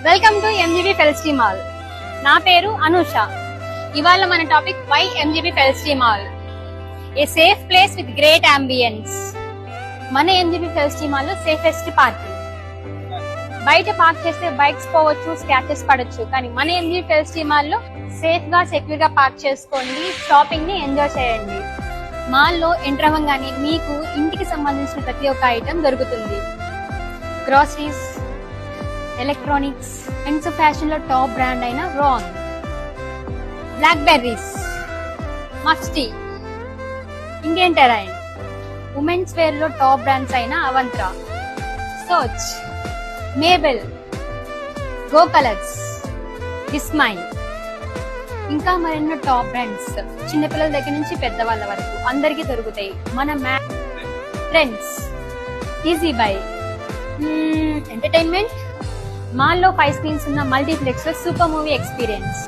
Welcome to MGB Felicity mall. నా పేరు అనూష. ఇవాళ మన topic why MGB Felicity mall, a safe place with great ambience. మన MGB Felicity mall లో safest parking. బయట పార్క్ చేస్తే బైక్స్ పోవచ్చు, స్క్రాచెస్ పడొచ్చు, కానీ మన ఎంజీబీ ఫెల్స్టీ మాల్ లో సేఫ్ గా సెక్యూర్ గా పార్క్ చేసుకోండి, షాపింగ్ ని ఎంజాయ్ చేయండి. మాల్ లో ఎంటర్ అవ్వగానే మీకు ఇంటికి సంబంధించిన ప్రతి ఒక్క ఐటమ్ దొరుకుతుంది. గ్రోసరీస్, ఎలక్ట్రానిక్స్, మెన్స్ ఫ్యాషన్ లో టాప్ బ్రాండ్ అయిన రాన్, బ్లాక్ బెర్రీస్, మస్టీ, ఇండియన్ టెరైన్, ఉమెన్స్ వేర్ లో టాప్ బ్రాండ్స్ అయిన అవంత్రా, సోచ్, మేబెల్, గో కలర్స్, డిస్మైల్, ఇంకా మరెన్నో టాప్ బ్రాండ్స్ చిన్నపిల్లల దగ్గర నుంచి పెద్దవాళ్ళ వరకు అందరికీ దొరుకుతాయి. మన ట్రెండ్స్, ఈజీ బై, ఎంటర్టైన్మెంట్. మాల్లో 5 స్క్రీన్స్ ఉన్న మల్టీప్లెక్స్ లో సూపర్ మూవీ ఎక్స్పీరియన్స్.